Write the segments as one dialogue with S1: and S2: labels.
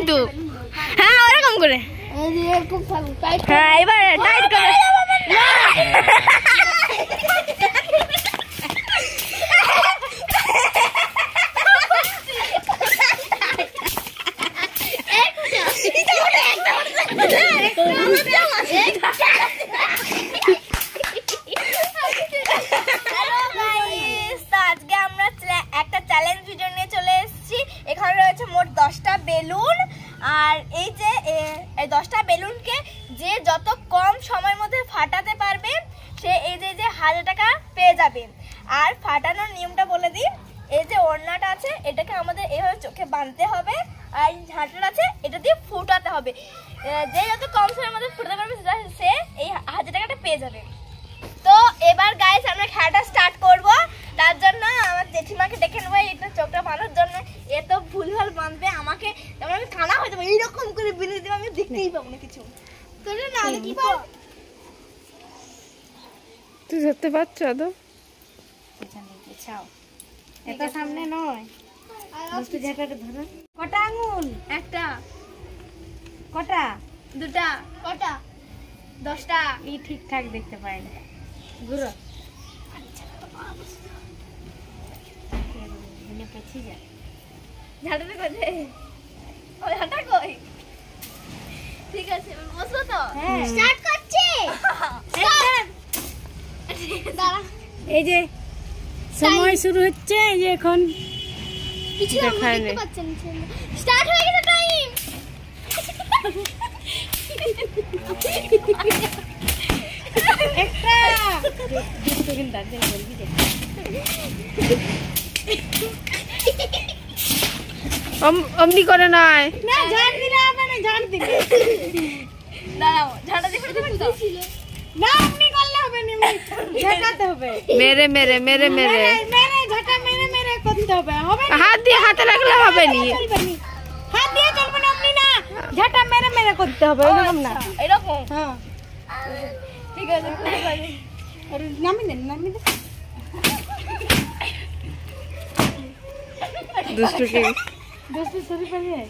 S1: কিন্তু। হ্যাঁ ওরকম করে। হ্যাঁ এবার টাইট করে। আজকে আমরা একটা চ্যালেঞ্জ ভিডিও নিয়ে চলে এসেছি। এখানে রয়েছে মোট 10টা বেলুন। আর এই যে এই 10টা বেলুনকে যে যত কম সময়ের মধ্যে ফাটাতে পারবে সে এই যে 1000 টাকা পেয়ে যাবে। আর ফাটানোর নিয়মটা বলে দিই, এই যে ওড়নাটা আছে এটাকে আমাদের এইভাবে চোখে বাঁধতে হবে, আর ঝাঁটাটা আছে এটা দিয়ে ফুটাতে হবে। যে যত কম সময়ের মধ্যে ফুটাতে পারবে সে এই 1000 টাকাটা পেয়ে যাবে। তো এবার গাইস আমরা খেলাটা স্টার্ট করব। তার জন্য আমার জেঠিমাকে ডেকে নেবো এটা চোখটা বাঁধার জন্য। এ তো ভুলভাল বাঁধবে, আমাকে যেমন আমি কানা হয়ে যাবো এইরকম করে বেঁধে দেবো, আমি দেখতেই পাবো না কিছু। তোর না কি বল
S2: তুই ধরতে পারছো? তো
S1: এটা সামনে নয়, বুঝতে ঝাঁটাটা ধরো। কটা আঙুল? একটা। কটা? দুটা। কটা? 10টা। এই ঠিকঠাক দেখতে পাই না। ঘুরো। ঝাঁটাটা কোথায়? ও ঝাঁটা কই? ঠিক আছে বসো তো। স্টার্ট করছি। দাঁড়া।
S2: এই যে সময় শুরু হচ্ছে, এই যে এখন
S1: কিছু দেখতে পাচ্ছেন। স্টার্ট হয়ে গেছে টাইম। একটা সেকেন্ড দাঁড়াতে বলবি যে
S2: অমনি করে নয়
S1: না, ঝাড় দিলে হবে না, ঝাড় দিলে দাঁড়াও, ঝাড়া দিয়ে ফেলতে ছিল না, অমনি করলে হবে না, ঝাঁটাতে হবে।
S2: মেরে মেরে মেরে মেরে
S1: মেরে ঝাঁটা মেরে মেরে করতে হবে। হবে না,
S2: হাত দিয়ে হাতে লাগলে হবে নি,
S1: হাত দিয়ে চলবে না, অমনি না, ঝাঁটা মেরে মেরে করতে হবে। এরকম না, এরকম। হ্যাঁ ঠিক আছে, আরে নামি দেন, নামি দেন।
S2: দুষ্টুকে
S1: দুষ্টু সরি পারে,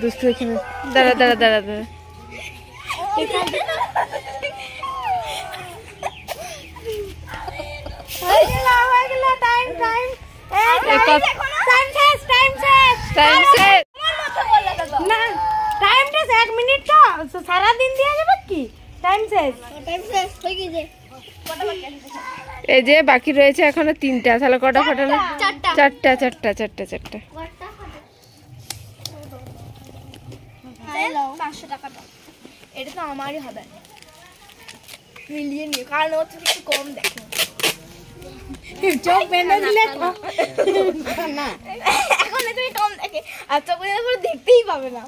S2: দুষ্টু এখানে দাঁড়া দাঁড়া দাঁড়া দাঁড়া।
S1: হয়ে গেল টাইম টাইম টাইম শেষ, টাইম শেষ,
S2: টাইম শেষ।
S1: না টাইম শেষ, 1 মিনিট তো সারা দিন দেওয়া যাবে কি? টাইম শেষ, টাইম শেষ হয়ে গেছে। কটা বাকি আছে?
S2: এই যে বাকি রয়েছে এখনো 3টা। তাহলে কটা ফাটালো? 4টা 4টা 4টা 4টা।
S1: 500 টাকা দাও। এটা তো আমারই হবে, মিলিয়ে নিও, কারণ ওর থেকে একটু কম দেখো। চোখ বেঁধে দিলে না, এখন তুমি কম দেখে, আর চোখ বেঁধে পুরো দেখতেই পাবে না।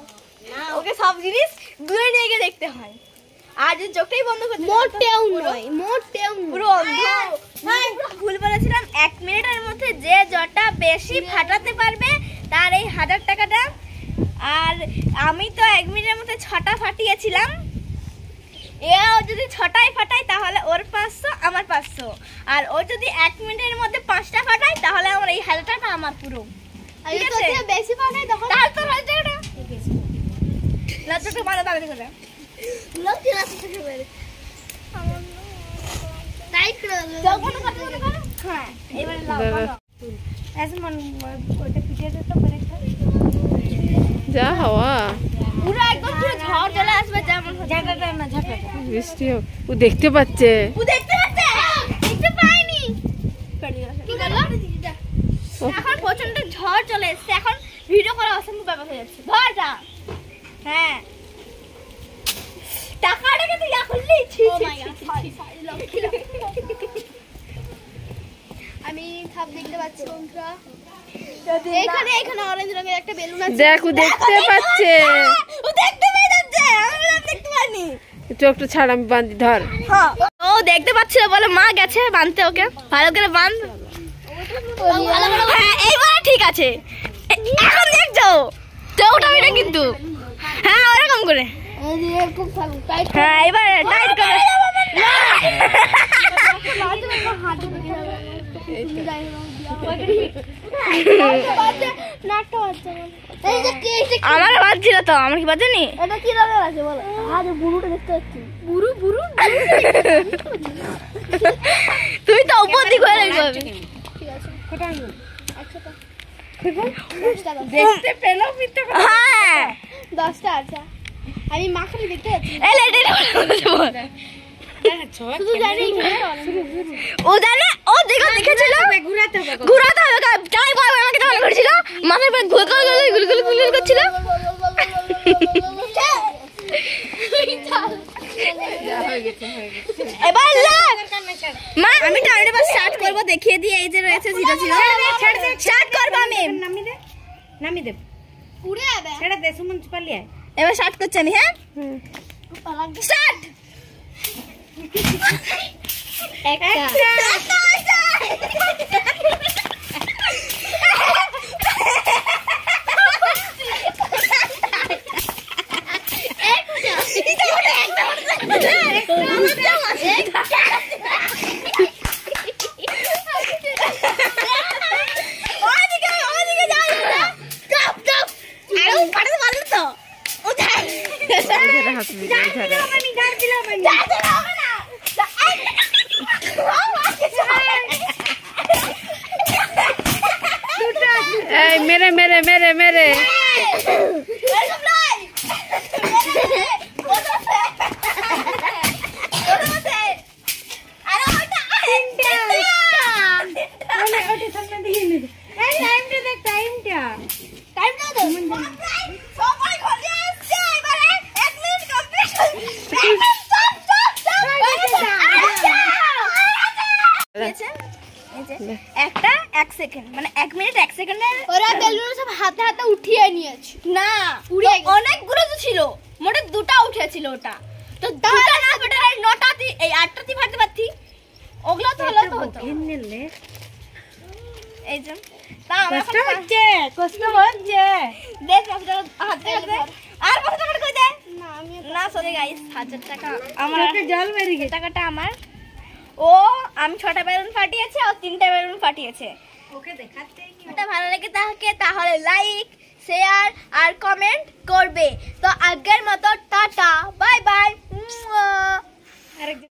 S1: ওকে সব জিনিস দূরে নিয়ে গিয়ে দেখতে হয়। আর যদি চোখটাই বন্ধ করতে মোটেও নয়, মোটেও পুরো অন্ধ। ভুল বলেছিলাম। 1 মিনিটের মধ্যে যে জটা বেশি ফাটাতে পারবে তার এই 1000 টাকাটা। আর আমি তো 1 মিনিটের মধ্যে 6টা ফাটিয়েছিলাম। এও যদি 6টাই ফাটাই তাহলে ওর 500, আমার 500। আর ও যদি 1 মিনিটের মধ্যে 5টা ফাটাই তাহলে আমার এই 1000 টাকা আমার পুরো। ঠিক আছে, বেশি ফাটাই তখন তার তো 1000 টাকা। ঠিক আছে, লাচটা মারা দাঁড়াতে করে লক্ষ্য রাখতে হবে। আমার টাইট করে দাও, যখন কথা বলে করো। হ্যাঁ এবারে লাও ऐसे मन ওটা পিটিয়ে দে তো ব্রেক
S2: যা হাওয়া
S1: পুরো একদম পুরো ঝড় চলে আসবে, যেমন ঝাঁটাটা না, ঝাঁটাটা
S2: বৃষ্টি হোক। ও দেখতে পাচ্ছে,
S1: ও দেখতে পাচ্ছে, দেখতে পাইনি। কি করলো? এখন প্রচন্ড ঝড় চলে এসেছে, এখন ভিডিও করা অসম্ভব ব্যাপার হয়ে যাচ্ছে। ধরটা হ্যাঁ টাকাটাকে তুই ইয়া করলি। আমি সব দেখতে পাচ্ছি বন্ধুরা। এখানে এখানে অরেঞ্জ রঙের একটা বেলুন আছে,
S2: দেখো দেখতে পাচ্ছে,
S1: ও দেখতে পেয়ে যাচ্ছে, আমি দেখতে পাইনি।
S2: চোখটা ছাড়, আমি বাঁধি, ধর।
S1: হ্যাঁ ও দেখতে পাচ্ছিল বলে মা গেছে বাঁধতে, ওকে ভালো করে বাঁধ। হ্যাঁ এইবার ঠিক আছে, এখন দেখছো চোখটা এটা কিন্তু। হ্যাঁ ওরকম করে, হ্যাঁ এবার টাইট করে। নাটক আছে, এই যে কে আমার বাজছিল তো, আমার কি বাজেনি? এটা কি রঙের আছে বলো? আরে বুরুটা দেখতে পাচ্ছি। বুরু বুরু তুমি তো উপর দিকে হয়ে যাবে। ঠিক আছে কত আনবো? 100 টাকা। দেখতে পেলো মিথ্যা কথা। হ্যাঁ 10টা আচ্ছা আমি মাখালি দেখতে যাচ্ছি। এই লেটে শুধু জানি ও জানে, ও দেখেছিল ঘুরাতে হবে যাই বল আমাকে তখন করছিল মাথার পর গুল করছিল। এবার মা আমি টাইমটা বাস স্টার্ট করব, দেখিয়ে দিয়ে এই যে রয়েছে 0 0 স্টার্ট করব আমি।
S3: নামি দে
S1: পুরে যাবে
S3: ছেড়ে দে সুমন পালিয়ে।
S1: এবার স্টার্ট করছি আমি। হ্যাঁ স্টার্ট। একটা
S2: मेरे मेरे मेरे मेरे
S1: একটা 1 সেকেন্ড মানে 1 মিনিট 1 সেকেন্ডে ওরা বেলুন সব হাতে হাতে উঠিয়ে নিয়েছে। না পুরো অনেকগুলো তো ছিল, মোটে 2টা উঠেছিল ওটা তো 2টা না বেটা 9টাতে এই 8টাতে ফাটতে পারতি ওগুলো তো হলো তো হতো
S3: নিলে
S1: এই যে তা
S3: কষ্ট হচ্ছে দেখ
S1: হাতে হাতে আর 5 টাকা কই দে। না আমি না সরি গাইস 1000 টাকা আমার
S3: জল বেরিয়ে গেছে।
S1: টাকাটা আমার। ও আমি 6টা বেলুন ফাটিয়েছে আর 3টা বেলুন ফাটিয়েছে।
S3: ওকে দেখাতে কি
S1: এটা ভালো লেগে থাকে তাহলে লাইক শেয়ার আর কমেন্ট করবে। তো আগের মতো টাটা বাই বাই।